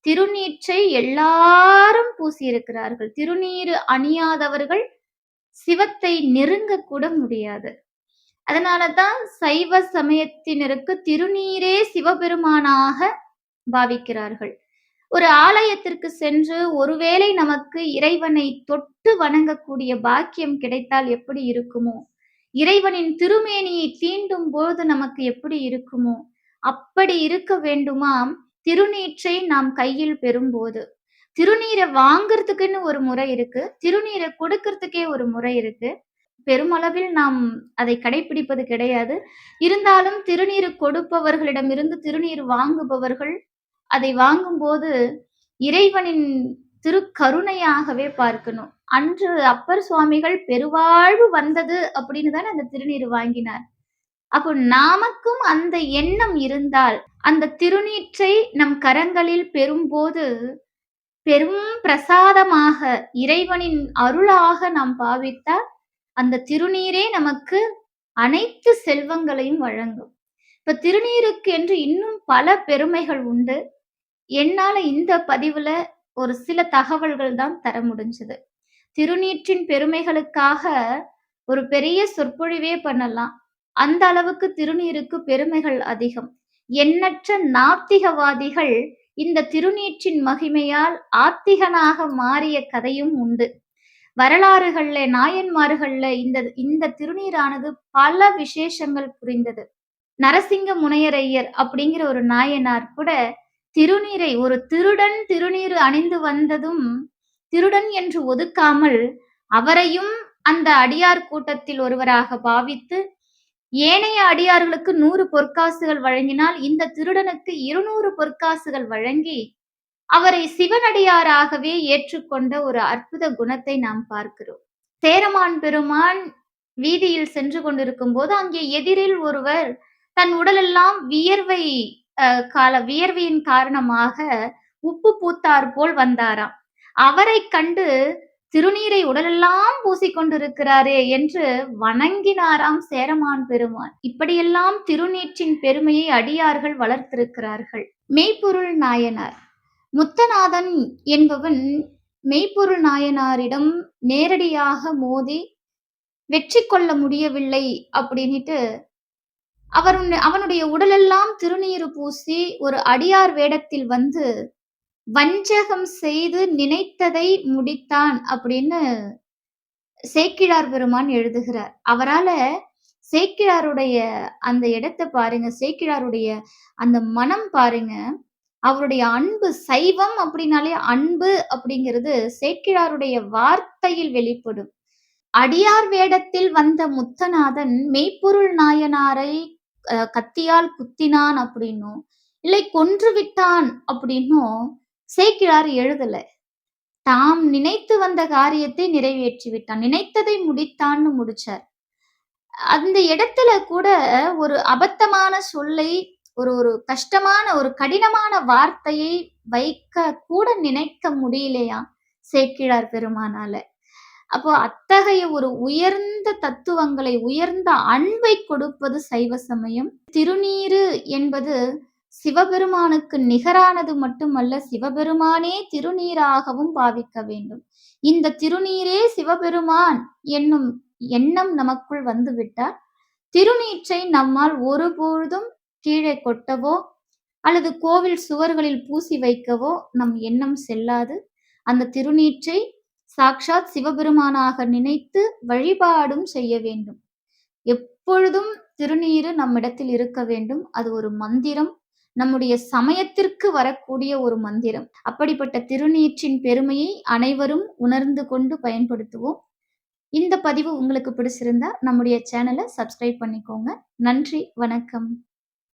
திருநீற்றை எல்லாரும் பூசியிருக்கிறார்கள். திருநீறு அணியாதவர்கள் சிவத்தை நெருங்கக் கூட முடியாது. அதனால தான் சைவ சமயத்தினருக்கு திருநீறே சிவபெருமானாக பாவிக்கிறார்கள். ஒரு ஆலயத்திற்கு சென்று ஒருவேளை நமக்கு இறைவனை தொட்டு வணங்கக்கூடிய பாக்கியம் கிடைத்தால் எப்படி இருக்குமோ, இறைவனின் திருமேனியை தீண்டும்போது நமக்கு எப்படி இருக்குமோ, அப்படி இருக்க வேண்டுமாம் திருநீற்றை நாம் கையில் பெறும்போது. திருநீர வாங்குறதுக்குன்னு ஒரு முறை இருக்கு. திருநீர கொடுக்கறதுக்கே ஒரு முறை இருக்கு. பெருமளவில் நாம் அதை கடைப்பிடிப்பது கிடையாது. இருந்தாலும் திருநீறு கொடுப்பவர்களிடமிருந்து திருநீர் வாங்குபவர்கள் அதை வாங்கும்போது இறைவனின் திருக்கருணையாகவே பார்க்கணும். அன்று அப்பர் சுவாமிகள் பெருவாழ்வு வந்தது அப்படின்னு தானே அந்த திருநீர் வாங்கினார். அப்போ நமக்கும் அந்த எண்ணம் இருந்தால், அந்த திருநீற்றை நம் கரங்களில் பெறும்போது, பெரும் பிரசாதமாக இறைவனின் அருளாக நாம் பாவித்தால், அந்த திருநீரே நமக்கு அனைத்து செல்வங்களையும் வழங்கும். இப்ப திருநீருக்கு என்று இன்னும் பல பெருமைகள் உண்டு. என்னால இந்த பதிவுல ஒரு சில தகவல்கள் தான் தர முடிஞ்சது. திருநீற்றின் பெருமைகளுக்காக ஒரு பெரிய சொற்பொழிவே பண்ணலாம். அந்த அளவுக்கு திருநீருக்கு பெருமைகள் அதிகம். எண்ணற்ற நாத்திகவாதிகள் இந்த திருநீற்றின் மகிமையால் ஆத்திகனாக மாறிய கதையும் உண்டு. வரலாறுகள்ல, நாயன்மார்கள்ல இந்த திருநீரானது பல விசேஷங்கள் புரிந்தது. நரசிங்க முனையரையர் அப்படிங்கிற ஒரு நாயனார் கூட திருநீரை ஒரு திருடன் திருநீறு அணிந்து வந்ததும் திருடன் என்று ஒதுக்காமல் அவரையும் அந்த அடியார் கூட்டத்தில் ஒருவராக பாவித்து ஏனைய அடியார்களுக்கு 100 பொற்காசுகள் வழங்கினால் இந்த திருடனுக்கு 200 பொற்காசுகள் வழங்கி அவரை சிவனடியாராகவே ஏற்றுக்கொண்ட ஒரு அற்புத குணத்தை நாம் பார்க்கிறோம். சேரமான் பெருமான் வீதியில் சென்று கொண்டிருக்கும் போது அங்கே எதிரில் ஒருவர் தன் உடலெல்லாம் வியர்வையின் காரணமாக உப்பு பூத்தார் போல் வந்தாராம். அவரை கண்டு திருநீரை உடலெல்லாம் பூசிக்கொண்டிருக்கிறாரே என்று வணங்கினாராம் சேரமான் பெருமான். இப்படியெல்லாம் திருநீற்றின் பெருமையை அடியார்கள் வளர்த்திருக்கிறார்கள். மெய்ப்பொருள் நாயனார் முத்தநாதன் என்பவன் மெய்ப்பொருள் நாயனாரிடம் நேரடியாக மோதி வெற்றி கொள்ள முடியவில்லை அப்படின்னுட்டு அவனுடைய உடலெல்லாம் திருநீறு பூசி ஒரு அடியார் வேடத்தில் வந்து வஞ்சகம் செய்து நினைத்ததை முடித்தான் அப்படின்னு சேக்கிழார் பெருமான் எழுதுகிறார். அவரால சேக்கிழாருடைய அந்த இடத்தை பாருங்க, சேக்கிழாருடைய அந்த மனம் பாருங்க. அவருடைய அன்பு, சைவம் அப்படின்னாலே அன்பு அப்படிங்கிறது சேக்கிழாருடைய வார்த்தையில் வெளிப்படும். அடியார் வேடத்தில் வந்த முத்தநாதன் மெய்ப்பொருள் நாயனாரை கத்தியால் குத்தினான் அப்படின்னும், இல்லை கொன்று விட்டான் அப்படின்னும் சேக்கிழார் எழுதல. தாம் நினைத்து வந்த காரியத்தை நிறைவேற்றி விட்டான், நினைத்ததை முடித்தான்னு முடிச்சார். அந்த இடத்துல கூட ஒரு அபத்தமான சொல்லை, ஒரு கஷ்டமான, ஒரு கடினமான வார்த்தையை வைக்க கூட நினைக்க முடியலையாம் சேக்கிழார் பெருமானால. அப்போ அத்தகைய ஒரு உயர்ந்த தத்துவங்களை, உயர்ந்த அன்பை கொடுப்பது சைவ சமயம். திருநீறு என்பது சிவபெருமானுக்கு நிகரானது மட்டுமல்ல, சிவபெருமானே திருநீராகவும் பாவிக்க வேண்டும். இந்த திருநீரே சிவபெருமான் என்னும் எண்ணம் நமக்குள் வந்துவிட்டால், திருநீற்றை நம்மால் ஒருபொழுதும் கீழே கொட்டவோ அல்லது கோவில் சுவர்களில் பூசி வைக்கவோ நம் எண்ணம் செல்லாது. அந்த திருநீற்றை சாக்ஷாத் சிவபெருமானாக நினைத்து வழிபாடும் செய்ய வேண்டும். எப்பொழுதும் திருநீறு நம்மிடத்தில் இருக்க வேண்டும். அது ஒரு மந்திரம், நம்முடைய சமயத்திற்கு வரக்கூடிய ஒரு மந்திரம். அப்படிப்பட்ட திருநீற்றின் பெருமையை அனைவரும் உணர்ந்து கொண்டு பயன்படுத்துவோம். இந்த பதிவு உங்களுக்கு பிடிச்சிருந்தா நம்முடைய சேனலை சப்ஸ்கிரைப் பண்ணிக்கோங்க. நன்றி, வணக்கம்.